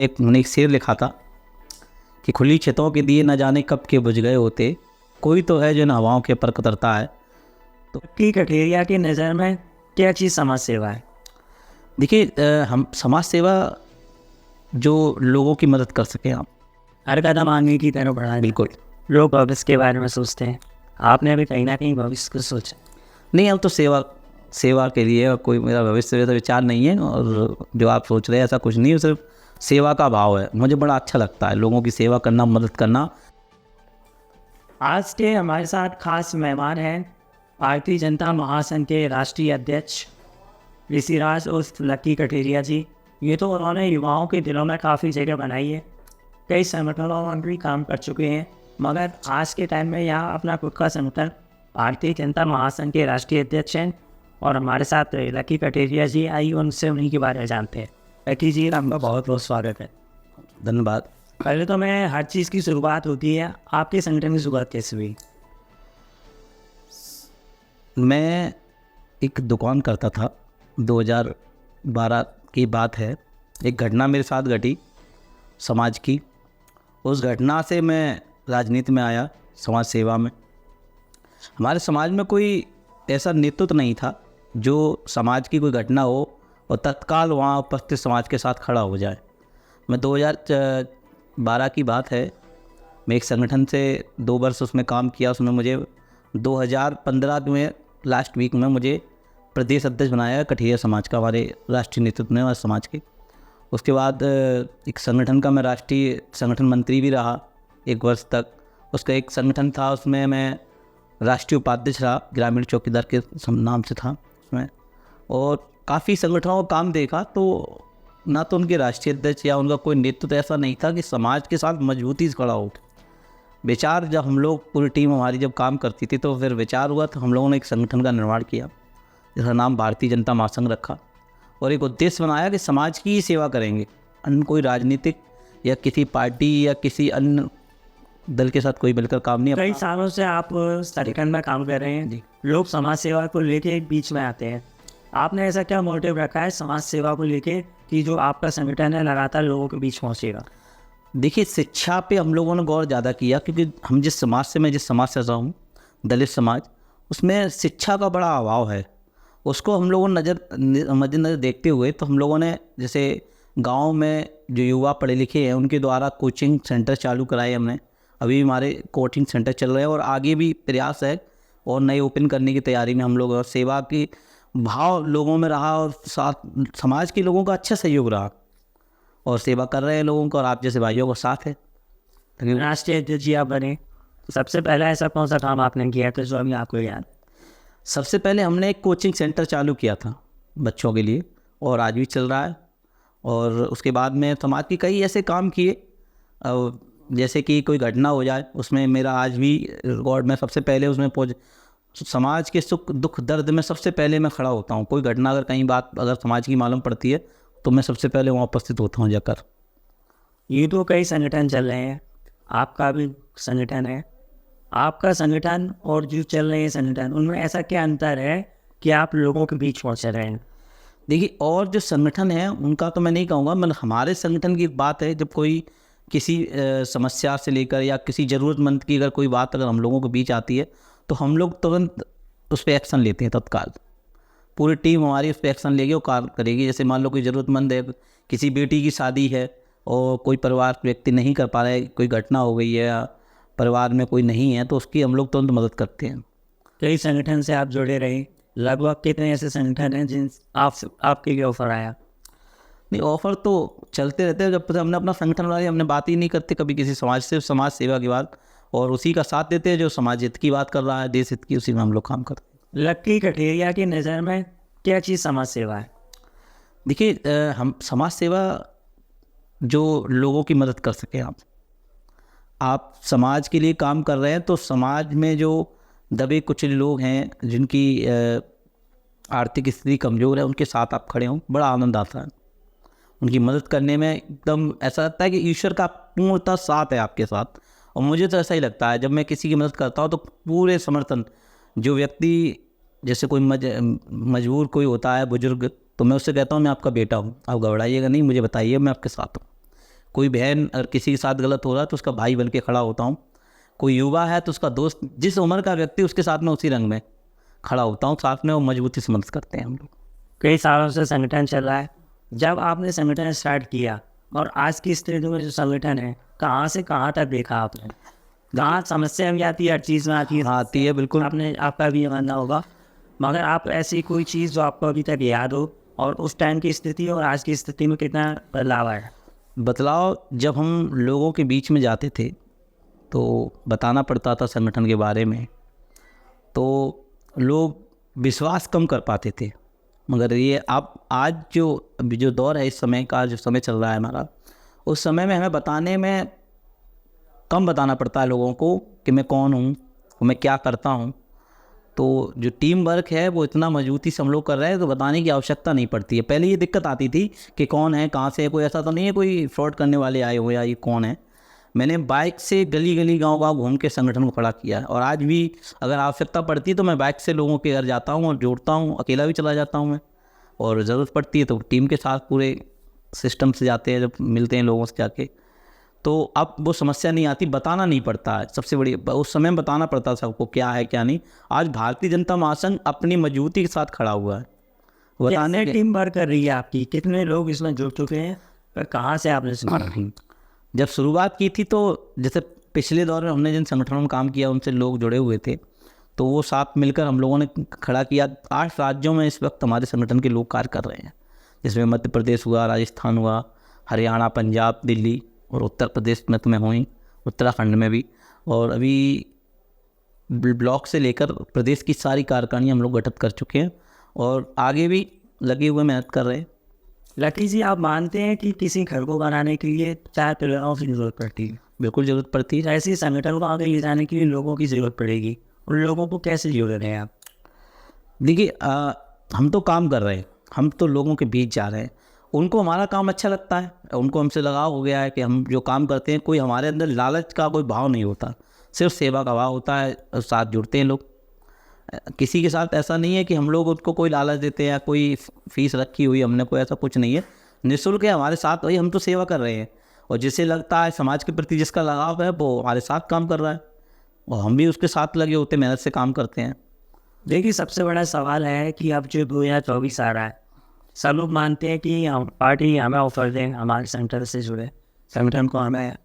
उन्होंने एक शेर लिखा था कि खुली छतों के दिए न जाने कब के बुझ गए होते, कोई तो है जो इन हवाओं के पर कतरता है। की कठेरिया की नज़र में क्या चीज़ समाज सेवा है? देखिए, हम समाज सेवा जो लोगों की मदद कर सकें आप। हर कदम आगे की तरफ बढ़ाए। बिल्कुल लोग भविष्य के बारे में सोचते हैं, आपने भी कहीं ना कहीं भविष्य को सोचा। नहीं, हम तो सेवा सेवा के लिए, और कोई मेरा भविष्य जैसा विचार नहीं है, और जो आप सोच रहे हैं ऐसा कुछ नहीं है, सिर्फ सेवा का भाव है। मुझे बड़ा अच्छा लगता है लोगों की सेवा करना, मदद करना। आज के हमारे साथ खास मेहमान हैं भारतीय जनता महासंघ के राष्ट्रीय अध्यक्ष ऋषिराज उर्फ लक्की कठेरिया जी। ये तो उन्होंने युवाओं के दिलों में काफ़ी जगह बनाई है, कई संगठनों में भी काम कर चुके हैं, मगर आज के टाइम में यहाँ अपना खुद का संगठन भारतीय जनता महासंघ के राष्ट्रीय अध्यक्ष हैं। और हमारे साथ लक्की कठेरिया जी, आइए उनसे उन्हीं के बारे में जानते हैं। लक्की जी, आपका बहुत बहुत स्वागत है। धन्यवाद। पहले तो मैं हर चीज़ की शुरुआत होती है, आपके संगठन की शुरुआत कैसे हुई? मैं एक दुकान करता था, 2012 की बात है। एक घटना मेरे साथ घटी समाज की। उस घटना से मैं राजनीति में आया, समाज सेवा में। हमारे समाज में कोई ऐसा नेतृत्व नहीं था जो समाज की कोई घटना हो और तत्काल वहाँ उपस्थित समाज के साथ खड़ा हो जाए। मैं 2012 की बात है, मैं एक संगठन से 2 वर्ष उसमें काम किया। उसमें मुझे 2015 में लास्ट वीक में मुझे प्रदेश अध्यक्ष बनाया कठेरिया समाज का, हमारे राष्ट्रीय नेतृत्व ने, हमारे समाज के। उसके बाद एक संगठन का मैं राष्ट्रीय संगठन मंत्री भी रहा 1 वर्ष तक। उसका एक संगठन था, उसमें मैं राष्ट्रीय उपाध्यक्ष रहा, ग्रामीण चौकीदार के नाम से था उसमें। और काफ़ी संगठनों का काम देखा, तो ना तो उनके राष्ट्रीय अध्यक्ष या उनका कोई नेतृत्व ऐसा नहीं था कि समाज के साथ मजबूती से खड़ा हो। विचार, जब हम लोग पूरी टीम हमारी जब काम करती थी तो फिर विचार हुआ, तो हम लोगों ने एक संगठन का निर्माण किया जिसका नाम भारतीय जनता महासंघ रखा, और एक उद्देश्य बनाया कि समाज की ही सेवा करेंगे, अन्य कोई राजनीतिक या किसी पार्टी या किसी अन्य दल के साथ कोई मिलकर काम नहीं। कई सालों से आप संगठन में काम कर रहे हैं जी। लोग समाज सेवा को लेके बीच में आते हैं, आपने ऐसा क्या मोटिव रखा है समाज सेवा को लेके कि जो आपका संगठन है लगातार लोगों के बीच पहुंचेगा? देखिए, शिक्षा पे हम लोगों ने गौर ज़्यादा किया, क्योंकि हम जिस समाज से, मैं जिस समाज से रहा हूँ, दलित समाज, उसमें शिक्षा का बड़ा अभाव है। उसको हम लोगों ने मद्देनज़र देखते हुए, तो हम लोगों ने जैसे गांव में जो युवा पढ़े लिखे हैं उनके द्वारा कोचिंग सेंटर चालू कराए हमने। अभी हमारे कोचिंग सेंटर चल रहे हैं और आगे भी प्रयास है और नए ओपन करने की तैयारी में हम लोग। और सेवा की भाव लोगों में रहा और साथ समाज के लोगों का अच्छा सहयोग रहा, और सेवा कर रहे हैं लोगों को, और आप जैसे भाइयों का साथ है। राष्ट्रीय अध्यक्ष जी आप बने, सबसे पहला ऐसा कौन सा काम आपने किया था जो अभी आपको याद? सबसे पहले हमने एक कोचिंग सेंटर चालू किया था बच्चों के लिए, और आज भी चल रहा है। और उसके बाद में समाज के कई ऐसे काम किए, जैसे कि कोई घटना हो जाए उसमें मेरा आज भी रिकॉर्ड, मैं सबसे पहले उसमें समाज के सुख दुख दर्द में सबसे पहले मैं खड़ा होता हूँ। कोई घटना अगर कहीं बात अगर समाज की मालूम पड़ती है तो मैं सबसे पहले वहाँ उपस्थित होता हूँ जाकर। ये तो कई संगठन चल रहे हैं, आपका भी संगठन है, आपका संगठन और जो चल रहे हैं संगठन, उनमें ऐसा क्या अंतर है कि आप लोगों के बीच पहुंच रहे हैं? देखिए, और जो संगठन है उनका तो मैं नहीं कहूँगा, मतलब हमारे संगठन की बात है, जब कोई किसी समस्या से लेकर या किसी ज़रूरतमंद की अगर कोई बात अगर हम लोगों के बीच आती है तो हम लोग तुरंत उस पर एक्शन लेते हैं तत्काल। पूरी टीम हमारी उस पर एक्शन लेगी और कार्य करेगी। जैसे मान लो कोई ज़रूरतमंद है, किसी बेटी की शादी है और कोई परिवार व्यक्ति नहीं कर पा रहा है, कोई घटना हो गई है या परिवार में कोई नहीं है, तो उसकी हम लोग तुरंत मदद करते हैं। कई संगठन से आप जुड़े रहे, लगभग कितने ऐसे संगठन हैं जिन आपके लिए ऑफर आया? नहीं, ऑफ़र तो चलते रहते हैं। जब तक हमने अपना संगठन बनाया, हमने बात ही नहीं करते कभी किसी समाज से, समाज सेवा की बात, और उसी का साथ देते हैं जो समाज हित की बात कर रहा है, देश हित की, उसी में हम लोग काम करते हैं। लक्की कठेरिया की नज़र में क्या चीज़ समाज सेवा है? देखिए, हम समाज सेवा जो लोगों की मदद कर सकें। आप समाज के लिए काम कर रहे हैं तो समाज में जो दबे कुचले लोग हैं, जिनकी आर्थिक स्थिति कमज़ोर है, उनके साथ आप खड़े हों, बड़ा आनंद आता है। उनकी मदद करने में एकदम ऐसा लगता है कि ईश्वर का पूर्णतः साथ है आपके साथ। और मुझे तो ऐसा ही लगता है, जब मैं किसी की मदद करता हूँ तो पूरे समर्थन, जो व्यक्ति जैसे कोई मजबूर कोई होता है, बुजुर्ग, तो मैं उससे कहता हूँ मैं आपका बेटा हूँ, आप घबराइएगा नहीं, मुझे बताइए, मैं आपके साथ हूँ। कोई बहन अगर किसी के साथ गलत हो रहा है तो उसका भाई बन के खड़ा होता हूँ, कोई युवा है तो उसका दोस्त, जिस उम्र का व्यक्ति उसके साथ में उसी रंग में खड़ा होता हूँ साथ में, और मजबूती से मदद करते हैं हम लोग। कई सालों से संगठन चल रहा है, जब आपने संगठन स्टार्ट किया और आज की स्थिति में जो संगठन है, कहाँ से कहाँ तक देखा आपने? कहाँ समस्या भी आती है, हर चीज़ में आती है। हाँ, आती है बिल्कुल। आपने, आपका भी ये मानना होगा, मगर आप ऐसी कोई चीज़ जो आपको अभी तक याद हो और उस टाइम की स्थिति और आज की स्थिति में कितना बदलाव आया? बदलाव, जब हम लोगों के बीच में जाते थे तो बताना पड़ता था संगठन के बारे में, तो लोग विश्वास कम कर पाते थे। मगर ये आप आज जो दौर है, इस समय का जो समय चल रहा है हमारा, उस समय में हमें बताने में कम बताना पड़ता है लोगों को कि मैं कौन हूँ, मैं क्या करता हूँ। तो जो टीम वर्क है वो इतना मजबूती से हम लोग कर रहे हैं, तो बताने की आवश्यकता नहीं पड़ती है। पहले ये दिक्कत आती थी कि कौन है, कहाँ से है, कोई ऐसा तो नहीं है कोई फ्रॉड करने वाले आए हुए या ये कौन है। मैंने बाइक से गली गली गांव घूम के संगठन को खड़ा किया है, और आज भी अगर आवश्यकता पड़ती है तो मैं बाइक से लोगों के घर जाता हूँ और जोड़ता हूँ। अकेला भी चला जाता हूँ मैं, और ज़रूरत पड़ती है तो टीम के साथ पूरे सिस्टम से जाते हैं, जब मिलते हैं लोगों से जाके। तो अब वो समस्या नहीं आती, बताना नहीं पड़ता है। सबसे बड़ी, उस समय बताना पड़ता सबको क्या है क्या नहीं। आज भारतीय जनता महासंघ अपनी मजबूती के साथ खड़ा हुआ है बताने के। टीम वर्क कर रही है आपकी, कितने लोग इसमें जुड़ चुके हैं और कहाँ से आपने सुना? जब शुरुआत की थी तो जैसे पिछले दौर में हमने जिन संगठनों में काम किया उनसे लोग जुड़े हुए थे, तो वो साथ मिलकर हम लोगों ने खड़ा किया। 8 राज्यों में इस वक्त हमारे संगठन के लोग कार्य कर रहे हैं, जिसमें मध्य प्रदेश हुआ, राजस्थान हुआ, हरियाणा, पंजाब, दिल्ली, और उत्तर प्रदेश में तो मैं हूँ ही, उत्तराखंड में भी। और अभी ब्लॉक से लेकर प्रदेश की सारी कार्यकारिणी हम लोग गठित कर चुके हैं, और आगे भी लगे हुए मेहनत कर रहे हैं। लकी जी, आप मानते हैं कि किसी घर को बनाने के लिए 4 पिलरों की जरूरत पड़ती है? बिल्कुल ज़रूरत पड़ती है। ऐसे संगठन को आगे ले जाने के लिए लोगों की ज़रूरत पड़ेगी। उन लोगों को कैसे जोड़ रहे हैं आप? देखिए, हम तो काम कर रहे हैं, हम तो लोगों के बीच जा रहे हैं, उनको हमारा काम अच्छा लगता है, उनको हमसे लगाव हो गया है कि हम जो काम करते हैं, कोई हमारे अंदर लालच का कोई भाव नहीं होता, सिर्फ सेवा का भाव होता है, और साथ जुड़ते हैं लोग। किसी के साथ ऐसा नहीं है कि हम लोग उनको कोई लालच देते हैं या कोई फीस रखी हुई हमने, कोई ऐसा कुछ नहीं है। निःशुल्क है हमारे साथ, वही हम तो सेवा कर रहे हैं, और जिसे लगता है समाज के प्रति जिसका लगाव है वो हमारे साथ काम कर रहा है, और हम भी उसके साथ लगे होते, मेहनत से काम करते हैं। देखिए, सबसे बड़ा सवाल है कि अब जो 2024 आ रहा है, सब लोग मानते हैं कि हम पार्टी हमें ऑफर दें, हमारे संगठन से जुड़े, संगठन को हमें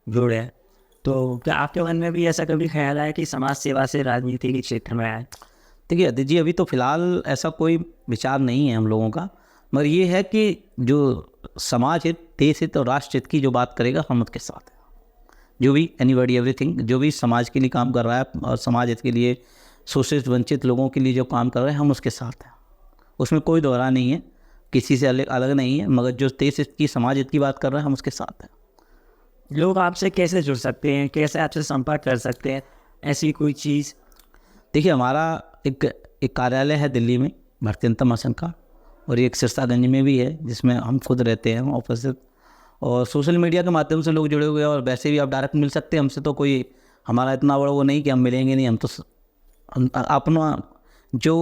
जोड़े। तो क्या आपके मन में भी ऐसा कभी ख्याल है कि समाज सेवा से राजनीति के क्षेत्र में आए? देखिए अदिति जी, अभी तो फिलहाल ऐसा कोई विचार नहीं है हम लोगों का, मगर ये है कि जो समाज हित, देश हित और राष्ट्र हित की जो बात करेगा, हम उसके साथ हैं। जो भी एनीबॉडी एवरीथिंग, जो भी समाज के लिए काम कर रहा है और समाज हित के लिए, शोषित वंचित लोगों के लिए जो काम कर रहे हैं, हम उसके साथ हैं। उसमें कोई दोहरा नहीं है, किसी से अलग अलग नहीं है, मगर जो देश हित की, समाज हित की बात कर रहे हैं, हम उसके साथ हैं। लोग आपसे कैसे जुड़ सकते हैं, कैसे आपसे संपर्क कर सकते हैं, ऐसी कोई चीज़? देखिए, हमारा एक कार्यालय है दिल्ली में, भारतीय जनता महासंघ का, और एक सिरसागंज में भी है, जिसमें हम खुद रहते हैं ऑफिस। और सोशल मीडिया के माध्यम से लोग जुड़े हुए हैं, और वैसे भी आप डायरेक्ट मिल सकते हैं हमसे। तो कोई हमारा इतना बड़ा वो नहीं कि हम मिलेंगे नहीं, हम तो अपना जो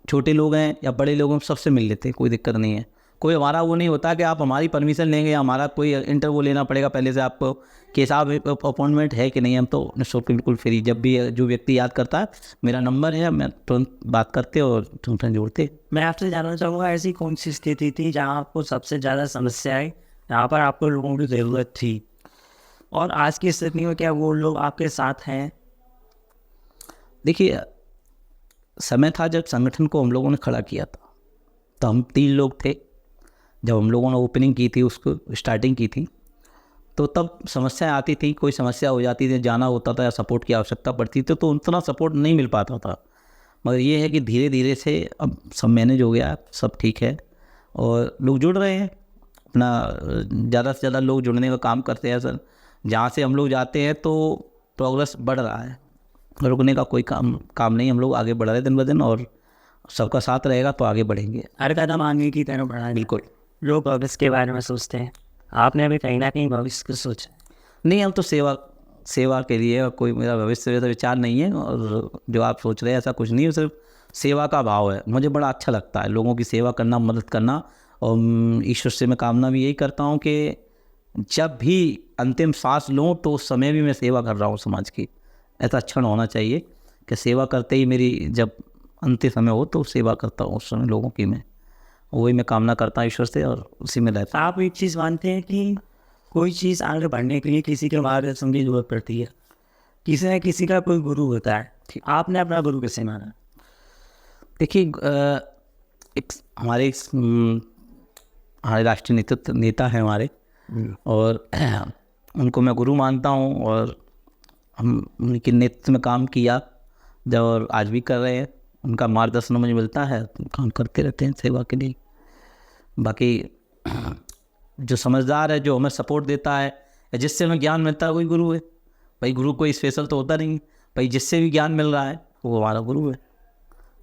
छोटे लोग हैं या बड़े लोग हैं सबसे मिल लेते हैं, कोई दिक्कत नहीं है। कोई हमारा वो नहीं होता कि आप हमारी परमिशन लेंगे या हमारा कोई इंटरव्यू लेना पड़ेगा पहले से आपको कि साहब अपॉइंटमेंट है कि नहीं। हम तो निःशुल्क बिल्कुल फ्री, जब भी जो व्यक्ति याद करता है, मेरा नंबर है, मैं तुरंत बात करते और तुरंत जोड़ते। मैं आपसे जानना चाहूँगा, ऐसी कौन सी स्थिति थी जहाँ आपको सबसे ज़्यादा समस्या आई, जहाँ पर आपको लोगों की ज़रूरत थी, और आज की स्थिति में क्या वो लोग आपके साथ हैं? देखिए, समय था जब संगठन को हम लोगों ने खड़ा किया था, तो हम 3 लोग थे। जब हम लोगों ने ओपनिंग की थी, उसको स्टार्टिंग की थी, तो तब समस्याएं आती थी, कोई समस्या हो जाती थी, जाना होता था या सपोर्ट की आवश्यकता पड़ती थी, तो उतना सपोर्ट नहीं मिल पाता था। मगर ये है कि धीरे धीरे से अब सब मैनेज हो गया, सब ठीक है, और लोग जुड़ रहे हैं अपना। ज़्यादा से ज़्यादा लोग जुड़ने का काम करते हैं सर। जहाँ से हम लोग जाते हैं तो प्रोग्रेस बढ़ रहा है, रुकने का कोई काम नहीं। हम लोग आगे बढ़ रहे हैं दिन ब दिन, और सबका साथ रहेगा तो आगे बढ़ेंगे। हर कदम आगे की तरफ बढ़ा। बिल्कुल। लोग भविष्य के बारे में सोचते हैं, आपने भी कहीं ना कहीं भविष्य को सोचा? नहीं, हम तो सेवा के लिए, और कोई मेरा भविष्य का विचार नहीं है, और जो आप सोच रहे हैं ऐसा कुछ नहीं है, सिर्फ सेवा का भाव है। मुझे बड़ा अच्छा लगता है लोगों की सेवा करना, मदद करना, और ईश्वर से मैं कामना भी यही करता हूँ कि जब भी अंतिम सांस लूँ तो उस समय भी मैं सेवा कर रहा हूँ समाज की। ऐसा क्षण होना चाहिए कि सेवा करते ही मेरी जब अंतिम समय हो तो सेवा करता हूँ उस समय लोगों की मैं। वही मैं कामना करता हूँ ईश्वर से और उसी में रहता आप एक चीज़ मानते हैं कि कोई चीज़ आगे बढ़ने के लिए किसी के मार्गदर्शन की जरूरत पड़ती है, किसी न किसी का कोई गुरु होता है। आपने अपना गुरु कैसे माना? हूँ। देखिए एक हमारे राष्ट्रीय नेता हैं हमारे, और उनको मैं गुरु मानता हूँ और हम उनके नेतृत्व में काम किया जब और आज भी कर रहे हैं। उनका मार्गदर्शन मुझे मिलता है, काम करते रहते हैं सेवा के लिए। बाकी जो समझदार है, जो हमें सपोर्ट देता है या जिससे हमें ज्ञान मिलता है वही गुरु है भाई। गुरु कोई स्पेशल तो होता नहीं भाई, जिससे भी ज्ञान मिल रहा है वो हमारा गुरु है।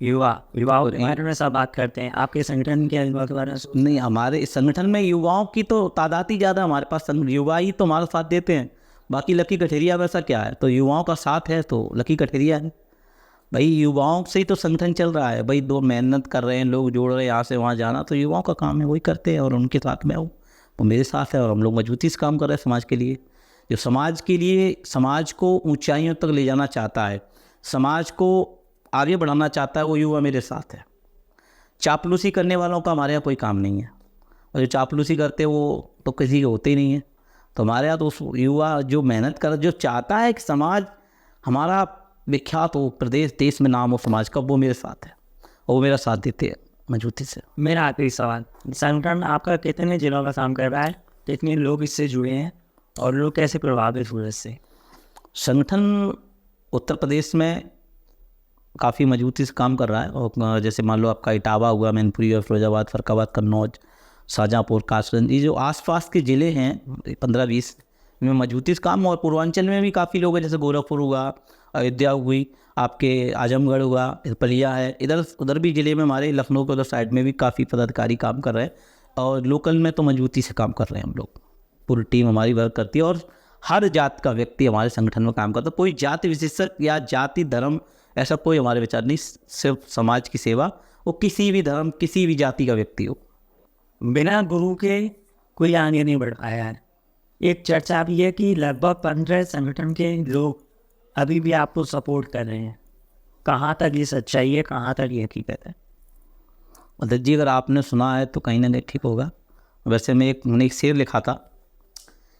युवाओं के बारे में सब बात करते हैं, आपके संगठन के युवा के बारे में? नहीं, हमारे इस संगठन में युवाओं की तो तादाद ही ज़्यादा, हमारे पास युवा ही तो हमारा साथ देते हैं। बाकी लकी कठेरिया वैसा क्या है, तो युवाओं का साथ है तो लकी कठेरिया है भाई। युवाओं से ही तो संगठन चल रहा है भाई। दो मेहनत कर रहे हैं लोग, जोड़ रहे हैं यहाँ से वहाँ जाना, तो युवाओं का काम है, वही करते हैं। और उनके साथ मैं हूँ, वो मेरे साथ है और हम लोग मजबूती से काम कर रहे हैं समाज के लिए। जो समाज के लिए, समाज को ऊंचाइयों तक ले जाना चाहता है, समाज को आगे बढ़ाना चाहता है, वो युवा मेरे साथ है। चापलूसी करने वालों का हमारे यहाँ कोई काम नहीं है, और जो चापलूसी करते हैं वो तो किसी के होते ही नहीं है। तो हमारे यहाँ तो उस युवा जो मेहनत कर, जो चाहता है कि समाज हमारा विख्यात हो, प्रदेश देश में नाम हो समाज का, वो मेरे साथ है और वो मेरा साथ देते हैं मजबूती से। मेरा आखिरी सवाल, संगठन आपका कितने जिलों का काम कर रहा है, कितने लोग इससे जुड़े हैं और लोग कैसे प्रभावित हुए इससे? संगठन उत्तर प्रदेश में काफ़ी मजबूती से काम कर रहा है। और जैसे मान लो आपका इटावा हुआ, मैनपुरी और फिरोजाबाद, फरक्काबाद, कन्नौज, शाहजहाँपुर, कासगंज, ये जो आसपास के ज़िले हैं 15-20 में मजबूती से काम। और पूर्वांचल में भी काफ़ी लोग हैं, जैसे गोरखपुर हुआ, अयोध्या हुई, आपके आजमगढ़ हुआ, पलिया है, इधर उधर भी ज़िले में हमारे लखनऊ के उधर साइड में भी काफ़ी पदाधिकारी काम कर रहे हैं। और लोकल में तो मजबूती से काम कर रहे हैं हम लोग, पूरी टीम हमारी वर्क करती है। और हर जात का व्यक्ति हमारे संगठन में काम करता है। कोई जाति विशेषक या जाति धर्म ऐसा कोई हमारे विचार नहीं, सिर्फ समाज की सेवा, वो किसी भी धर्म किसी भी जाति का व्यक्ति हो। बिना गुरु के कोई आगे नहीं बढ़ पाया है। एक चर्चा भी है कि लगभग 15 संगठन के लोग अभी भी आपको सपोर्ट कर रहे हैं। कहाँ तक ये सच्चाई है, कहाँ तक ये हकीकत है? मतलब जी, अगर आपने सुना है तो कहीं ना कहीं ठीक होगा। वैसे मैंने एक शेर लिखा था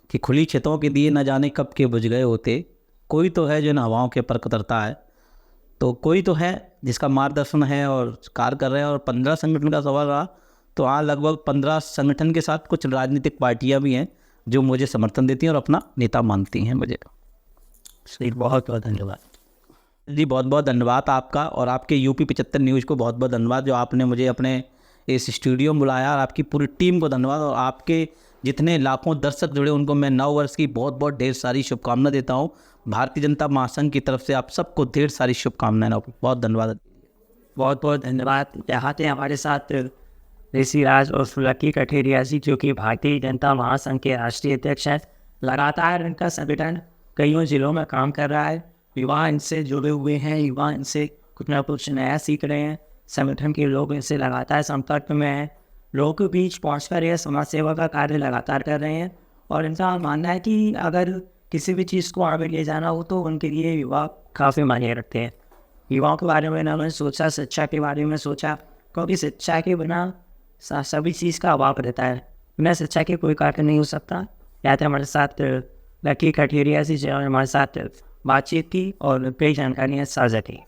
कि खुली छतों के दिए न जाने कब के बुझ गए होते, कोई तो है जो इन हवाओं के पर कतरता है। तो कोई तो है जिसका मार्गदर्शन है और कार्य कर रहे हैं। और 15 संगठन का सवाल रहा तो हाँ, लगभग 15 संगठन के साथ कुछ राजनीतिक पार्टियां भी हैं जो मुझे समर्थन देती हैं और अपना नेता मानती हैं मुझे। बहुत बहुत धन्यवाद जी, बहुत बहुत धन्यवाद आपका, और आपके यूपी 75 न्यूज़ को बहुत बहुत धन्यवाद जो आपने मुझे अपने इस स्टूडियो में बुलाया। और आपकी पूरी टीम को धन्यवाद, और आपके जितने लाखों दर्शक जुड़े उनको मैं नव वर्ष की बहुत बहुत ढेर सारी शुभकामनाएं देता हूँ। भारतीय जनता महासंघ की तरफ से आप सबको ढेर सारी शुभकामनाएं। बहुत धन्यवाद। बहुत बहुत धन्यवाद। यहाँ थे हमारे साथ ऋषिराज और लकी कठेरिया जी, जो कि भारतीय जनता महासंघ के राष्ट्रीय अध्यक्ष हैं। लगातार इनका संगठन कईयों जिलों में काम कर रहा है। युवा इनसे जुड़े हुए हैं, युवा इनसे कुछ ना कुछ नया सीख रहे हैं। संगठन के लोग इनसे लगातार संपर्क में हैं, लोगों के बीच पहुँचकर यह समाज सेवा का कार्य लगातार कर रहे हैं। और इनका मानना है कि अगर किसी भी चीज़ को आगे ले जाना हो तो उनके लिए युवा काफ़ी मायने रखते हैं। युवाओं के बारे में उन्होंने सोचा, शिक्षा के बारे में सोचा, क्योंकि शिक्षा के बिना सभी चीज़ का अभाव रहता है। बिना शिक्षा के कोई कार्य नहीं हो सकता। यहाँ थे हमारे साथ लकी कठेरिया जी, जो हमारे साथ बातचीत की और कई जानकारियाँ साझा की।